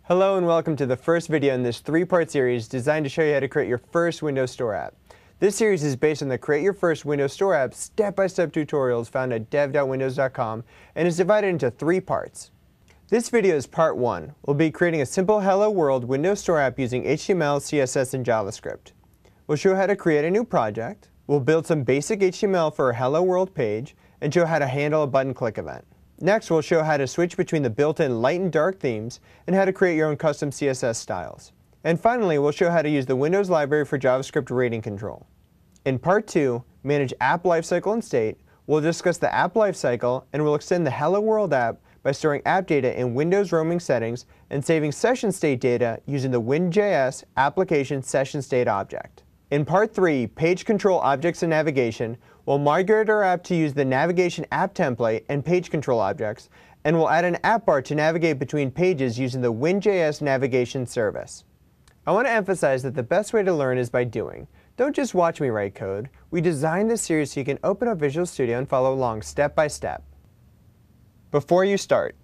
Hello and welcome to the first video in this three-part series designed to show you how to create your first Windows Store app. This series is based on the Create Your First Windows Store App step-by-step tutorials found at dev.windows.com and is divided into three parts. This video is part 1. We'll be creating a simple Hello World Windows Store app using HTML, CSS, and JavaScript. We'll show how to create a new project, we'll build some basic HTML for a Hello World page, and show how to handle a button click event. Next, we'll show how to switch between the built-in light and dark themes and how to create your own custom CSS styles. And finally, we'll show how to use the Windows library for JavaScript rating control. In part 2, Manage App Lifecycle and State, we'll discuss the app lifecycle and we'll extend the Hello World app by storing app data in Windows roaming settings and saving session state data using the Win.js application session state object. In part 3, Page Control Objects and Navigation, we'll migrate our app to use the Navigation app template and page control objects, and we'll add an app bar to navigate between pages using the Win.js navigation service. I want to emphasize that the best way to learn is by doing. Don't just watch me write code. We designed this series so you can open up Visual Studio and follow along step by step. Before you start,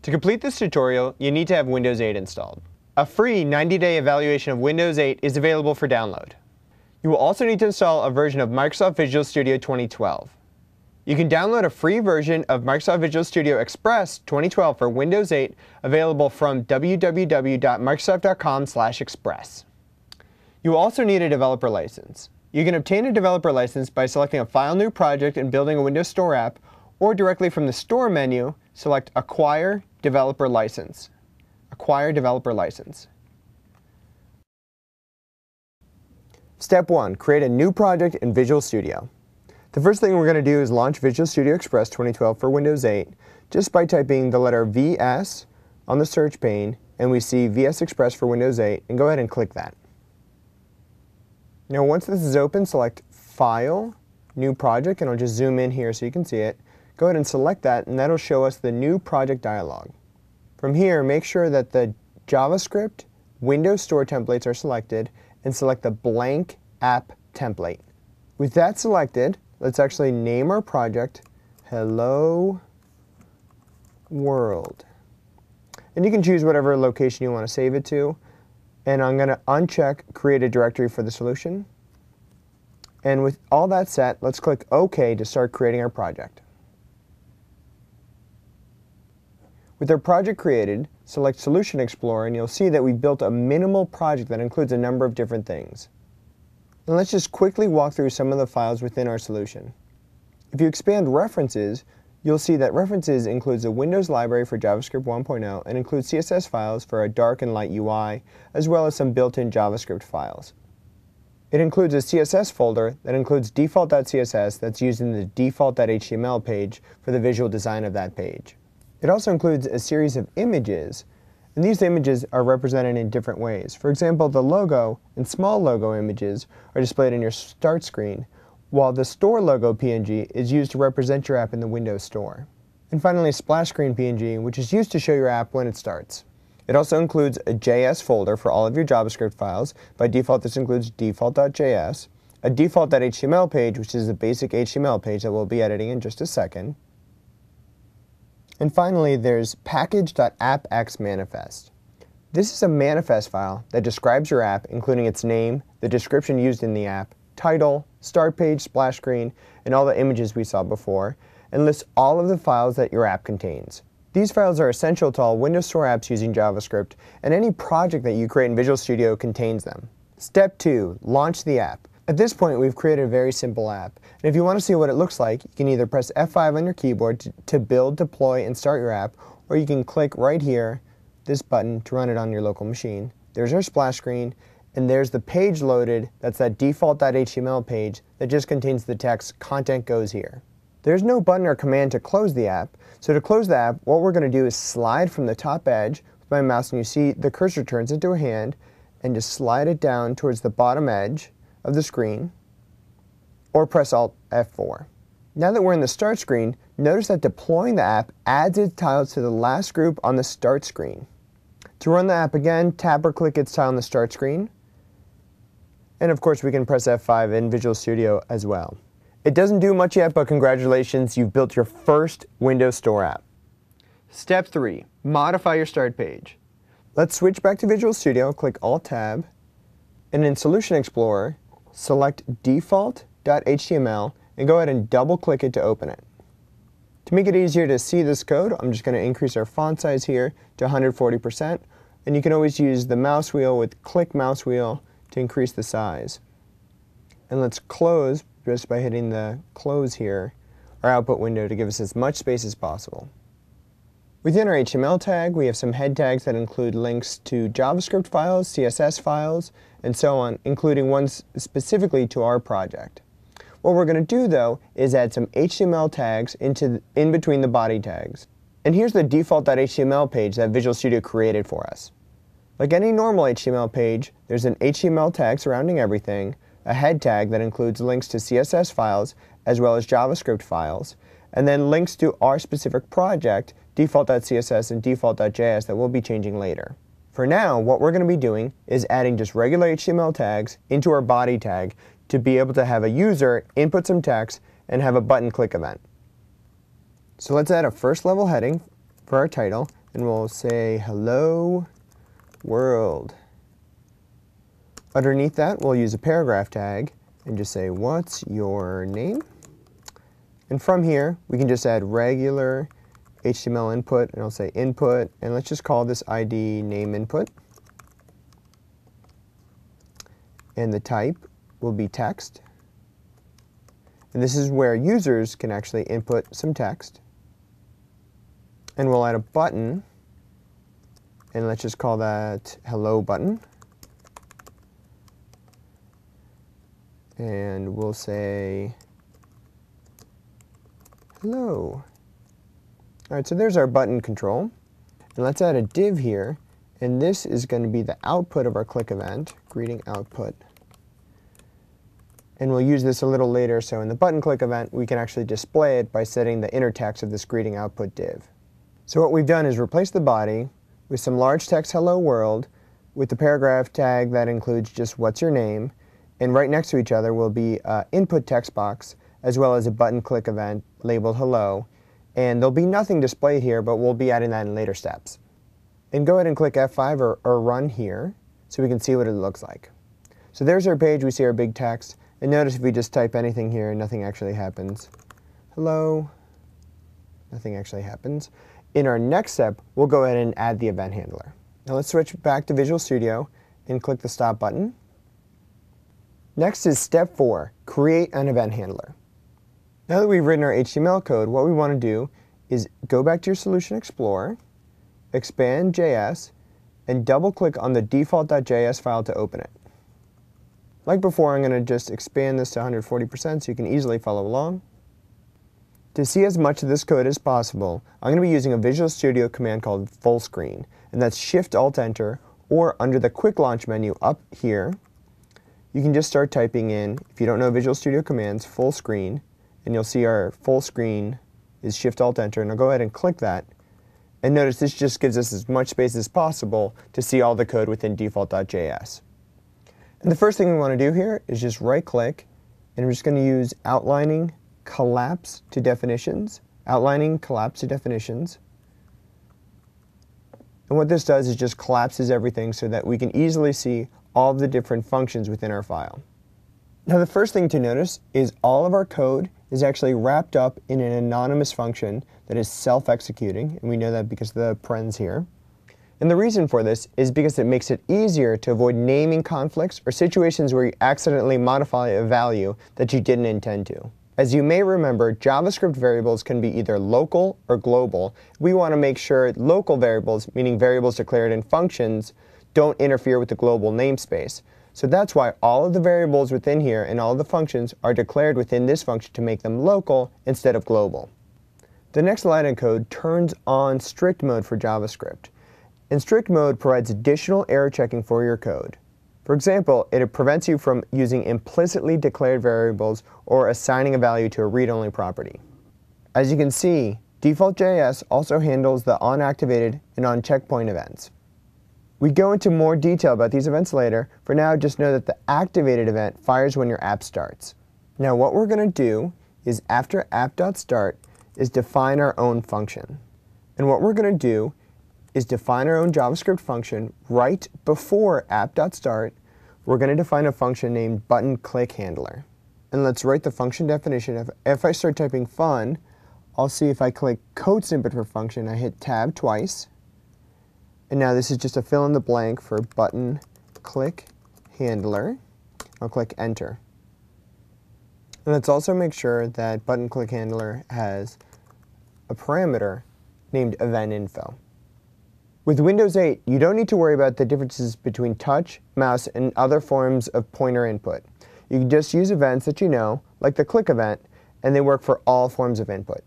to complete this tutorial, you need to have Windows 8 installed. A free 90-day evaluation of Windows 8 is available for download. You will also need to install a version of Microsoft Visual Studio 2012. You can download a free version of Microsoft Visual Studio Express 2012 for Windows 8 available from www.microsoft.com/express. You will also need a developer license. You can obtain a developer license by selecting a File New Project and building a Windows Store app, or directly from the Store menu, select Acquire Developer License. Acquire Developer License. Step 1. Create a new project in Visual Studio. The first thing we're going to do is launch Visual Studio Express 2012 for Windows 8 just by typing the letter VS on the search pane, and we see VS Express for Windows 8, and go ahead and click that. Now once this is open, select File, New Project, and I'll just zoom in here so you can see it. Go ahead and select that, and that'll show us the New Project dialog. From here, make sure that the JavaScript Windows Store templates are selected, and select the blank app template. With that selected, let's actually name our project Hello World. And you can choose whatever location you want to save it to. And I'm going to uncheck Create a Directory for the solution. And with all that set, let's click OK to start creating our project. With our project created, select Solution Explorer and you'll see that we built a minimal project that includes a number of different things. And let's just quickly walk through some of the files within our solution. If you expand References, you'll see that References includes a Windows library for JavaScript 1.0 and includes CSS files for a dark and light UI, as well as some built-in JavaScript files. It includes a CSS folder that includes default.css that's used in the default.html page for the visual design of that page. It also includes a series of images, and these images are represented in different ways. For example, the logo and small logo images are displayed in your start screen, while the store logo PNG is used to represent your app in the Windows Store. And finally, splash screen PNG, which is used to show your app when it starts. It also includes a JS folder for all of your JavaScript files. By default, this includes default.js, a default.html page, which is a basic HTML page that we'll be editing in just a second. And finally, there's package.appxmanifest. This is a manifest file that describes your app, including its name, the description used in the app, title, start page, splash screen, and all the images we saw before, and lists all of the files that your app contains. These files are essential to all Windows Store apps using JavaScript, and any project that you create in Visual Studio contains them. Step 2. Launch the app. At this point, we've created a very simple app, and if you want to see what it looks like, you can either press F5 on your keyboard to build, deploy, and start your app, or you can click right here, this button, to run it on your local machine. There's our splash screen, and there's the page loaded. That's that default.html page that just contains the text, content goes here. There's no button or command to close the app, so to close the app, what we're going to do is slide from the top edge with my mouse, and you see the cursor turns into a hand, and just slide it down towards the bottom edge of the screen, or press Alt F4. Now that we're in the start screen, notice that deploying the app adds its tiles to the last group on the start screen. To run the app again, tap or click its tile on the start screen, and of course we can press F5 in Visual Studio as well. It doesn't do much yet, but congratulations, you've built your first Windows Store app. Step 3. Modify your start page. Let's switch back to Visual Studio, click Alt-Tab, and in Solution Explorer, select default.html and go ahead and double-click it to open it. To make it easier to see this code, I'm just going to increase our font size here to 140%, and you can always use the mouse wheel with click mouse wheel to increase the size. And let's close just by hitting the close here, our output window, to give us as much space as possible. Within our HTML tag, we have some head tags that include links to JavaScript files, CSS files, and so on, including ones specifically to our project. What we're going to do, though, is add some HTML tags in between the body tags. And here's the default.html page that Visual Studio created for us. Like any normal HTML page, there's an HTML tag surrounding everything, a head tag that includes links to CSS files as well as JavaScript files, and then links to our specific project, default.css and default.js, that we'll be changing later. For now, what we're going to be doing is adding just regular HTML tags into our body tag to be able to have a user input some text and have a button click event. So let's add a first level heading for our title, and we'll say hello world. Underneath that, we'll use a paragraph tag and just say, what's your name? And from here, we can just add regular HTML input, and I'll say input, and let's just call this ID name input. And the type will be text. And this is where users can actually input some text. And we'll add a button, and let's just call that hello button. And we'll say hello. All right, so there's our button control. And let's add a div here, and this is going to be the output of our click event, greeting output. And we'll use this a little later, so in the button click event, we can actually display it by setting the inner text of this greeting output div. So what we've done is replace the body with some large text hello world with the paragraph tag that includes just what's your name, and right next to each other will be an input text box as well as a button click event labeled hello, and there'll be nothing displayed here, but we'll be adding that in later steps. And go ahead and click F5 or run here so we can see what it looks like. So there's our page, we see our big text, and notice if we just type anything here, nothing actually happens. Hello, nothing actually happens. In our next step, we'll go ahead and add the event handler. Now let's switch back to Visual Studio and click the stop button. Next is step 4, create an event handler. Now that we've written our HTML code, what we want to do is go back to your Solution Explorer, expand JS, and double-click on the default.js file to open it. Like before, I'm going to just expand this to 140% so you can easily follow along. To see as much of this code as possible, I'm going to be using a Visual Studio command called full screen, and that's Shift-Alt-Enter, or under the Quick Launch menu up here, you can just start typing in, if you don't know Visual Studio commands, full screen, and you'll see our full screen is Shift-Alt-Enter, and I'll go ahead and click that. And notice this just gives us as much space as possible to see all the code within default.js. And the first thing we want to do here is just right-click, and we're just going to use outlining collapse to definitions. Outlining collapse to definitions. And what this does is just collapses everything so that we can easily see all of the different functions within our file. Now the first thing to notice is all of our code is actually wrapped up in an anonymous function that is self-executing, and we know that because of the parens here. And the reason for this is because it makes it easier to avoid naming conflicts or situations where you accidentally modify a value that you didn't intend to. As you may remember, JavaScript variables can be either local or global. We want to make sure local variables, meaning variables declared in functions, don't interfere with the global namespace. So that's why all of the variables within here and all of the functions are declared within this function to make them local instead of global. The next line of code turns on strict mode for JavaScript. And strict mode provides additional error checking for your code. For example, it prevents you from using implicitly declared variables or assigning a value to a read-only property. As you can see, default.js also handles the onActivated and onCheckpoint events. We go into more detail about these events later. For now, just know that the activated event fires when your app starts. Now what we're going to do is after app.start is define our own function. And what we're going to do is define our own JavaScript function right before app.start. We're going to define a function named button click handler. And let's write the function definition. If I start typing fun, I'll see if I click code snippet for function, I hit tab twice. And now this is just a fill in the blank for button click handler. I'll click enter. And let's also make sure that button click handler has a parameter named event info. With Windows 8, you don't need to worry about the differences between touch, mouse, and other forms of pointer input. You can just use events that you know, like the click event, and they work for all forms of input.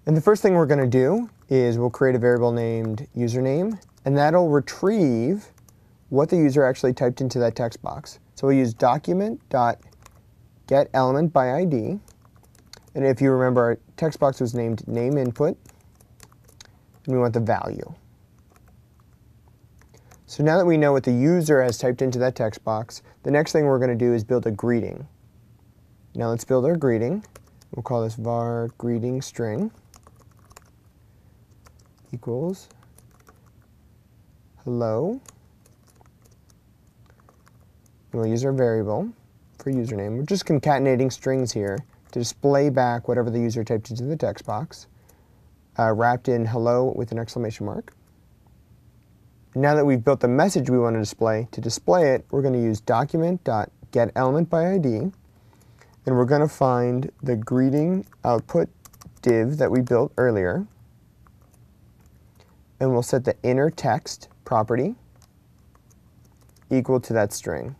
And the first thing we're going to do is we'll create a variable named username, and that'll retrieve what the user actually typed into that text box. So we'll use document.getElementById, and if you remember, our text box was named name input, and we want the value. So now that we know what the user has typed into that text box, the next thing we're going to do is build a greeting. Now let's build our greeting. We'll call this var greeting string equals hello. And we'll use our variable for username. We're just concatenating strings here to display back whatever the user typed into the text box, wrapped in hello with an exclamation mark. Now that we've built the message we want to display it, we're going to use document.getElementById, and we're going to find the greeting output div that we built earlier, and we'll set the inner text property equal to that string.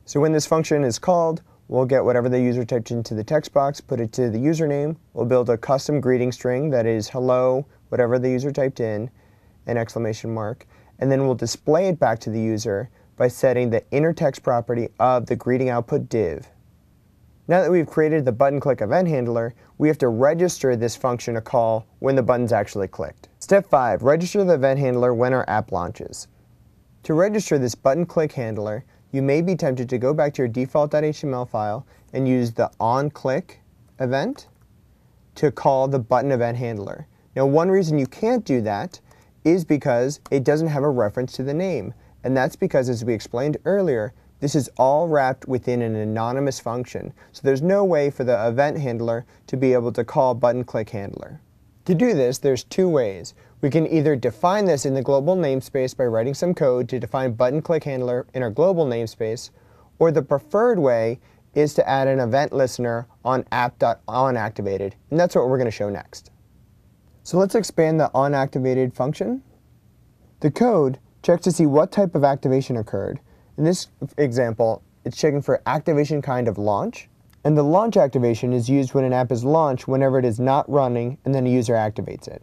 So when this function is called, we'll get whatever the user typed into the text box, put it to the username, we'll build a custom greeting string that is hello, whatever the user typed in, an exclamation mark, and then we'll display it back to the user by setting the inner text property of the greeting output div. Now that we've created the button click event handler, we have to register this function a call when the button's actually clicked. Step 5, register the event handler when our app launches. To register this button click handler, you may be tempted to go back to your default.html file and use the onClick event to call the button event handler. Now, one reason you can't do that is because it doesn't have a reference to the name. And that's because, as we explained earlier, this is all wrapped within an anonymous function. So there's no way for the event handler to be able to call button click handler. To do this, there's two ways. We can either define this in the global namespace by writing some code to define button click handler in our global namespace, or the preferred way is to add an event listener on app.onActivated, and that's what we're going to show next. So let's expand the onActivated function. The code checks to see what type of activation occurred. In this example, it's checking for activation kind of launch, and the launch activation is used when an app is launched whenever it is not running and then a user activates it.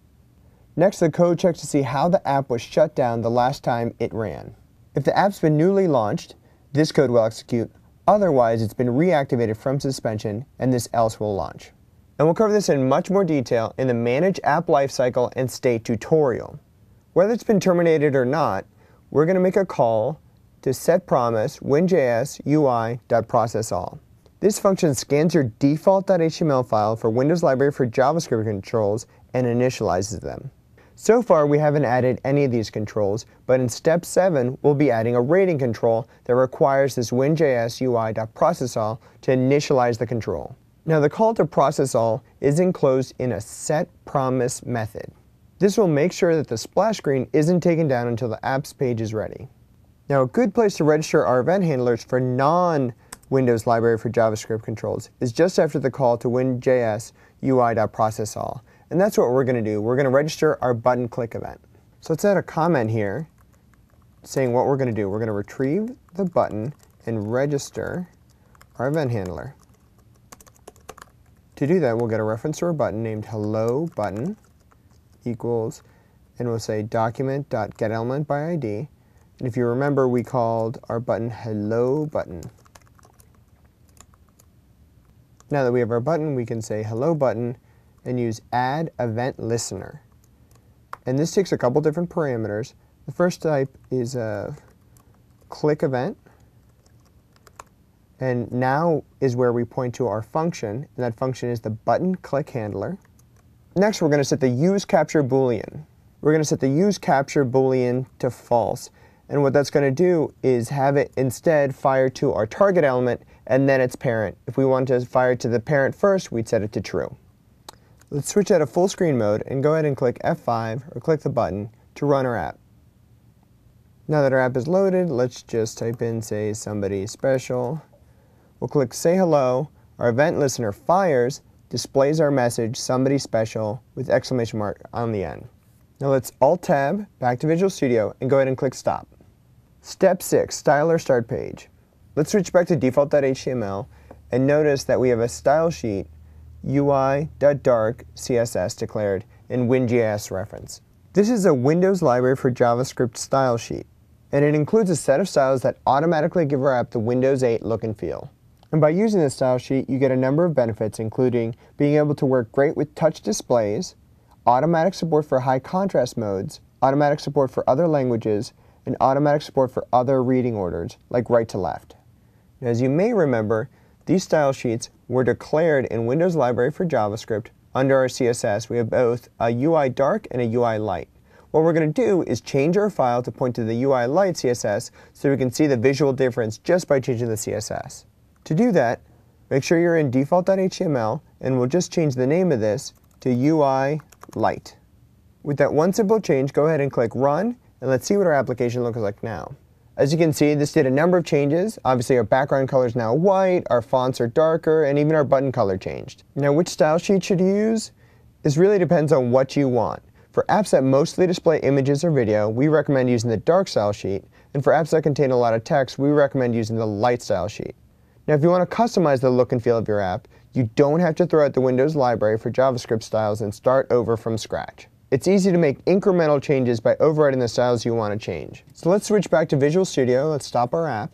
Next, the code checks to see how the app was shut down the last time it ran. If the app's been newly launched, this code will execute. Otherwise, it's been reactivated from suspension, and this else will launch. And we'll cover this in much more detail in the Manage App Lifecycle and State tutorial. Whether it's been terminated or not, we're going to make a call to setPromise WinJS UI.processAll. This function scans your default.html file for Windows Library for JavaScript controls and initializes them. So far, we haven't added any of these controls, but in step 7, we'll be adding a rating control that requires this WinJS UI.processAll to initialize the control. Now, the call to processAll is enclosed in a setPromise method. This will make sure that the splash screen isn't taken down until the apps page is ready. Now, a good place to register our event handlers for non-Windows Library for JavaScript controls is just after the call to WinJS UI.processAll. And that's what we're going to do. We're going to register our button click event. So let's add a comment here saying what we're going to do. We're going to retrieve the button and register our event handler. To do that, we'll get a reference to our button named hello button equals, and we'll say document.getElementById. And if you remember, we called our button hello button. Now that we have our button, we can say hello button and use add event listener. And this takes a couple different parameters. The first type is a click event. And now is where we point to our function, and that function is the button click handler. Next, we're going to set the useCapture boolean. We're going to set the useCapture boolean to false. And what that's going to do is have it instead fire to our target element and then its parent. If we want to fire to the parent first, we'd set it to true. Let's switch out of full screen mode and go ahead and click F5 or click the button to run our app. Now that our app is loaded, let's just type in, say, somebody special. We'll click say hello. Our event listener fires, displays our message, somebody special, with exclamation mark on the end. Now let's Alt-Tab, back to Visual Studio, and go ahead and click Stop. Step 6, Style or Start Page. Let's switch back to default.html and notice that we have a style sheet UI.dark CSS declared in WinJS reference. This is a Windows library for JavaScript style sheet, and it includes a set of styles that automatically give our app the Windows 8 look and feel. And by using this style sheet, you get a number of benefits, including being able to work great with touch displays, automatic support for high contrast modes, automatic support for other languages, and automatic support for other reading orders, like right to left. Now, as you may remember, these style sheets were declared in Windows Library for JavaScript. Under our CSS, we have both a UI dark and a UI light. What we're going to do is change our file to point to the UI light CSS so we can see the visual difference just by changing the CSS. To do that, make sure you're in default.html, and we'll just change the name of this to UI light. With that one simple change, go ahead and click Run, and let's see what our application looks like now. As you can see, this did a number of changes. Obviously, our background color is now white, our fonts are darker, and even our button color changed. Now, which style sheet should you use? This really depends on what you want. For apps that mostly display images or video, we recommend using the dark style sheet, and for apps that contain a lot of text, we recommend using the light style sheet. Now, if you want to customize the look and feel of your app, you don't have to throw out the Windows library for JavaScript styles and start over from scratch. It's easy to make incremental changes by overriding the styles you want to change. So let's switch back to Visual Studio. Let's stop our app.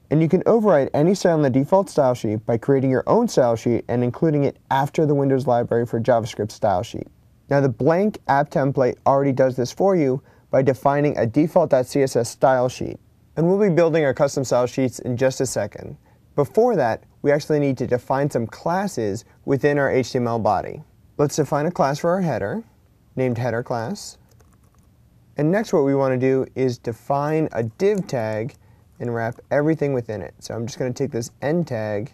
And you can override any style in the default style sheet by creating your own style sheet and including it after the Windows library for JavaScript style sheet. Now, the blank app template already does this for you by defining a default.css style sheet. And we'll be building our custom style sheets in just a second. Before that, we actually need to define some classes within our HTML body. Let's define a class for our header, named header class. And next what we want to do is define a div tag and wrap everything within it. So I'm just going to take this end tag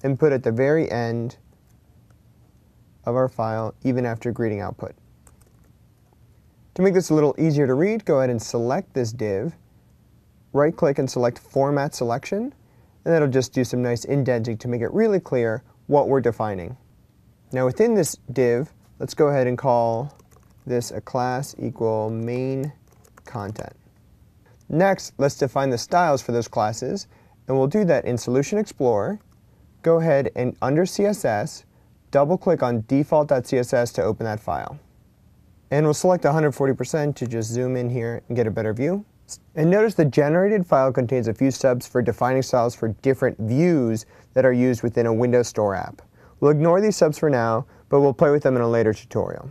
and put it at the very end of our file, even after greeting output. To make this a little easier to read, go ahead and select this div, right click and select Format Selection, and that'll just do some nice indenting to make it really clear what we're defining. Now within this div, let's go ahead and call this a class equal main content. Next, let's define the styles for those classes, and we'll do that in Solution Explorer. Go ahead and under CSS, double click on default.css to open that file. And we'll select 140% to just zoom in here and get a better view. And notice the generated file contains a few stubs for defining styles for different views that are used within a Windows Store app. We'll ignore these stubs for now, but we'll play with them in a later tutorial.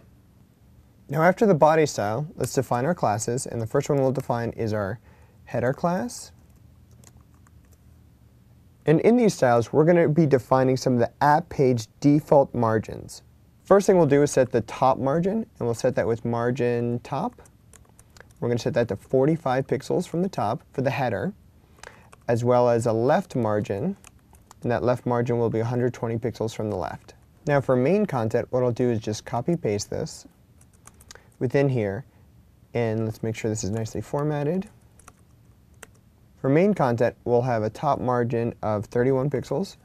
Now after the body style, let's define our classes, and the first one we'll define is our header class. And in these styles, we're going to be defining some of the app page default margins. First thing we'll do is set the top margin, and we'll set that with margin top. We're going to set that to 45 pixels from the top for the header, as well as a left margin, and that left margin will be 120 pixels from the left. Now for main content, what I'll do is just copy paste this within here, and let's make sure this is nicely formatted. For main content, we'll have a top margin of 31 pixels.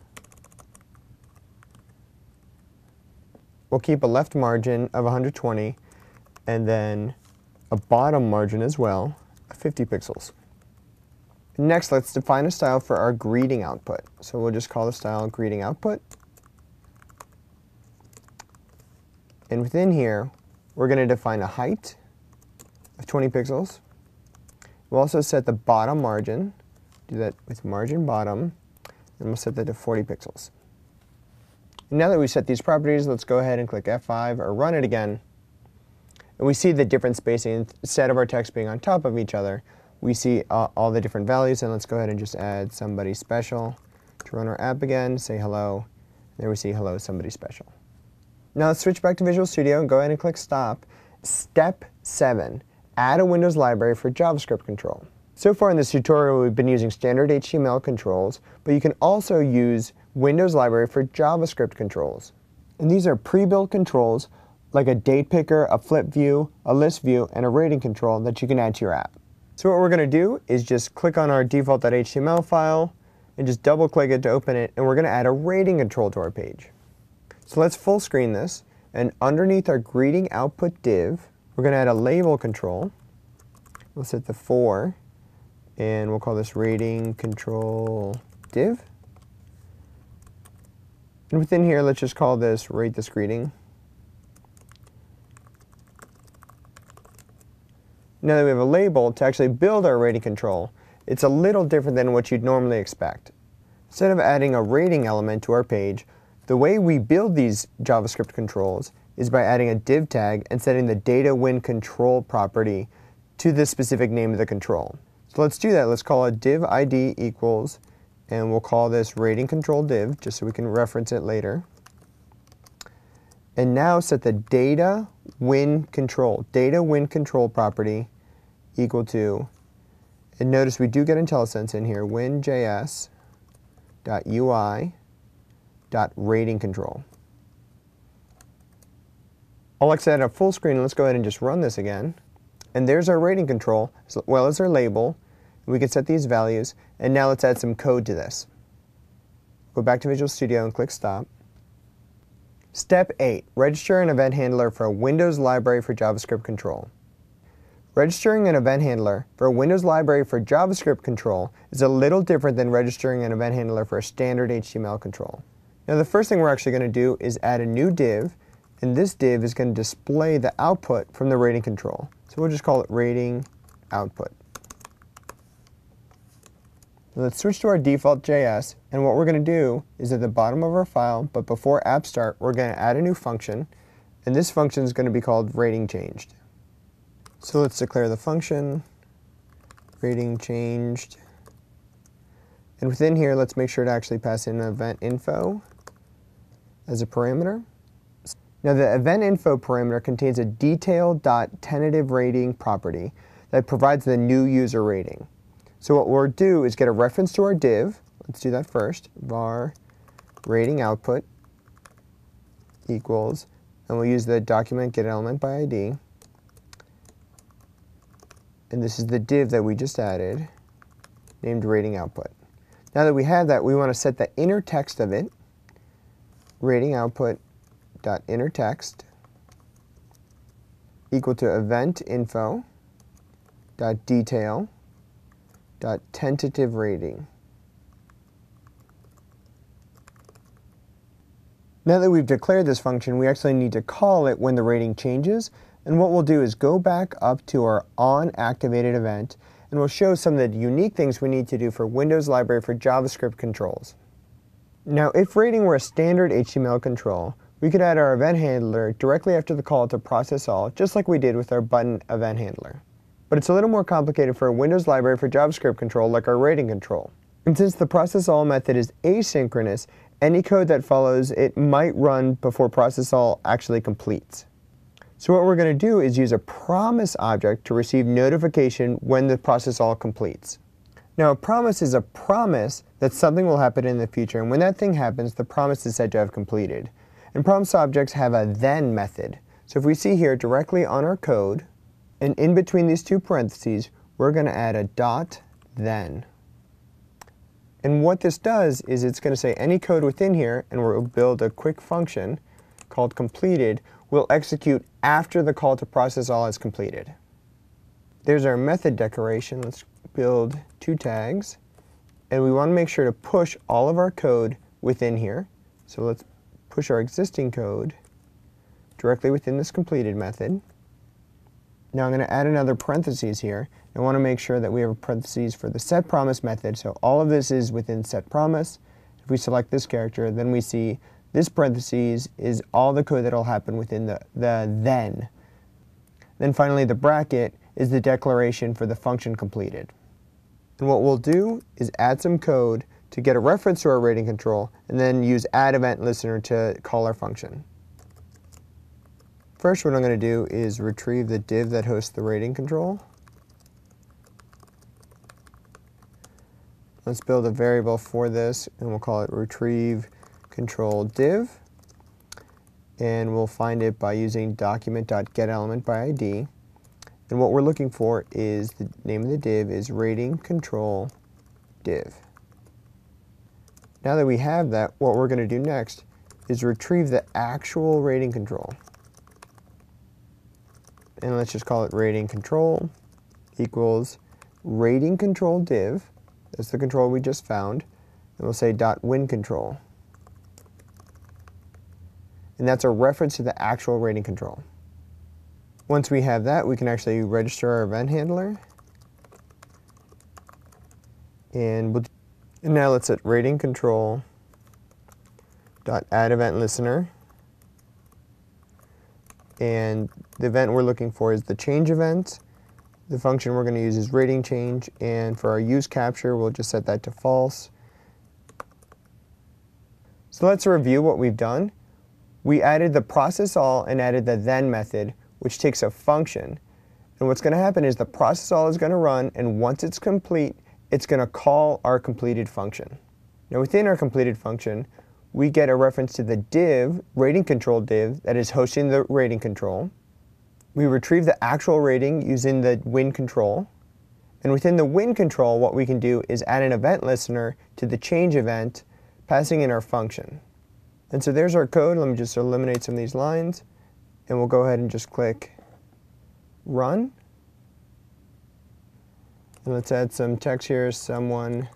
We'll keep a left margin of 120, and then a bottom margin as well of 50 pixels. Next, let's define a style for our greeting output. So we'll just call the style greeting output. And within here, we're going to define a height of 20 pixels. We'll also set the bottom margin, do that with margin bottom, and we'll set that to 40 pixels. And now that we've set these properties, let's go ahead and click F5 or run it again. And we see the different spacing. Instead of our text being on top of each other, we see all the different values, and let's go ahead and just add somebody special to run our app again, say hello. There we see hello, somebody special. Now let's switch back to Visual Studio and go ahead and click Stop. Step 7. Add a Windows library for JavaScript control. So far in this tutorial we've been using standard HTML controls, but you can also use Windows library for JavaScript controls. And these are pre-built controls like a date picker, a flip view, a list view, and a rating control that you can add to your app. So what we're going to do is just click on our default.html file and just double click it to open it, and we're going to add a rating control to our page. So let's full screen this, and underneath our greeting output div, we're going to add a label control. We'll set the 4, and we'll call this rating control div. And within here, let's just call this rate this greeting. Now that we have a label to actually build our rating control, it's a little different than what you'd normally expect. Instead of adding a rating element to our page, the way we build these JavaScript controls is by adding a div tag and setting the data when control property to the specific name of the control. So let's do that. Let's call it div ID equals, and we'll call this rating control div just so we can reference it later. And now set the data when control property equal to, and notice we do get IntelliSense in here, winjs.ui.rating control. I'll exit a full screen, and let's go ahead and just run this again. And there's our rating control, as well as our label. We can set these values, and now let's add some code to this. Go back to Visual Studio and click Stop. Step 8. Register an event handler for a Windows library for JavaScript control. Registering an event handler for a Windows library for JavaScript control is a little different than registering an event handler for a standard HTML control. Now the first thing we're actually going to do is add a new div, and this div is going to display the output from the rating control. So we'll just call it rating output. Let's switch to our default.js, and what we're going to do is at the bottom of our file, but before app start, we're going to add a new function, and this function is going to be called rating changed. So let's declare the function rating changed, and within here let's make sure to actually pass in event info as a parameter. Now the event info parameter contains a detail.tentative rating property that provides the new user rating. So what we'll do is get a reference to our div. Let's do that first. Var rating output equals, and we'll use the document get element by ID. And this is the div that we just added, named rating output. Now that we have that, we want to set the inner text of it, rating output dot inner text equal to event info dot detail dot tentative rating. Now that we've declared this function, we actually need to call it when the rating changes, and what we'll do is go back up to our onActivated event, and we'll show some of the unique things we need to do for Windows library for JavaScript controls. Now if rating were a standard HTML control, we could add our event handler directly after the call to process all, just like we did with our button event handler. But it's a little more complicated for a Windows library for JavaScript control like our rating control. And since the process all method is asynchronous, any code that follows it might run before process all actually completes. So what we're going to do is use a promise object to receive notification when the process all completes. Now a promise is a promise that something will happen in the future, and when that thing happens, the promise is said to have completed. And promise objects have a then method. So if we see here directly on our code, and in between these two parentheses, we're going to add a dot then. And what this does is it's going to say any code within here, and we'll build a quick function called completed, will execute after the call to process all is completed. There's our method declaration. Let's build two tags, and we want to make sure to push all of our code within here. So let's push our existing code directly within this completed method. Now I'm going to add another parentheses here. I want to make sure that we have a parentheses for the setPromise method, so all of this is within setPromise. If we select this character, then we see this parentheses is all the code that will happen within the then. Then finally the bracket is the declaration for the function completed. And what we'll do is add some code to get a reference to our rating control, and then use add event listener to call our function. First, what I'm going to do is retrieve the div that hosts the rating control. Let's build a variable for this, and we'll call it retrieve control div. And we'll find it by using document.getElementById. And what we're looking for is the name of the div is rating control div. Now that we have that, what we're going to do next is retrieve the actual rating control. And let's just call it rating control equals rating control div. That's the control we just found. And we'll say .win control. And that's a reference to the actual rating control. Once we have that, we can actually register our event handler. And now let's set rating control .add event listener. And the event we're looking for is the change event. The function we're going to use is rating change, and for our use capture, we'll just set that to false. So let's review what we've done. We added the process all and added the then method, which takes a function. And what's going to happen is the process all is going to run, and once it's complete, it's going to call our completed function. Now within our completed function, we get a reference to the div, rating control div, that is hosting the rating control. We retrieve the actual rating using the win control. And within the win control, what we can do is add an event listener to the change event, passing in our function. And so there's our code. Let me just eliminate some of these lines. And we'll go ahead and just click run. And let's add some text here, someone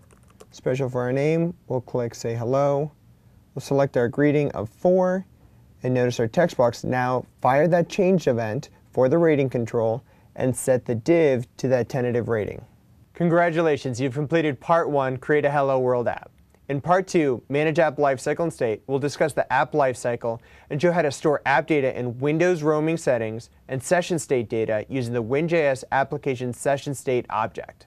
special for our name. We'll click say hello. We'll select our greeting of 4. And notice our text box now fired that change event for the rating control and set the div to that tentative rating. Congratulations, you've completed part 1, Create a Hello World app. In part 2, Manage App Lifecycle and State, we'll discuss the app lifecycle and show how to store app data in Windows roaming settings and session state data using the Win.js application session state object.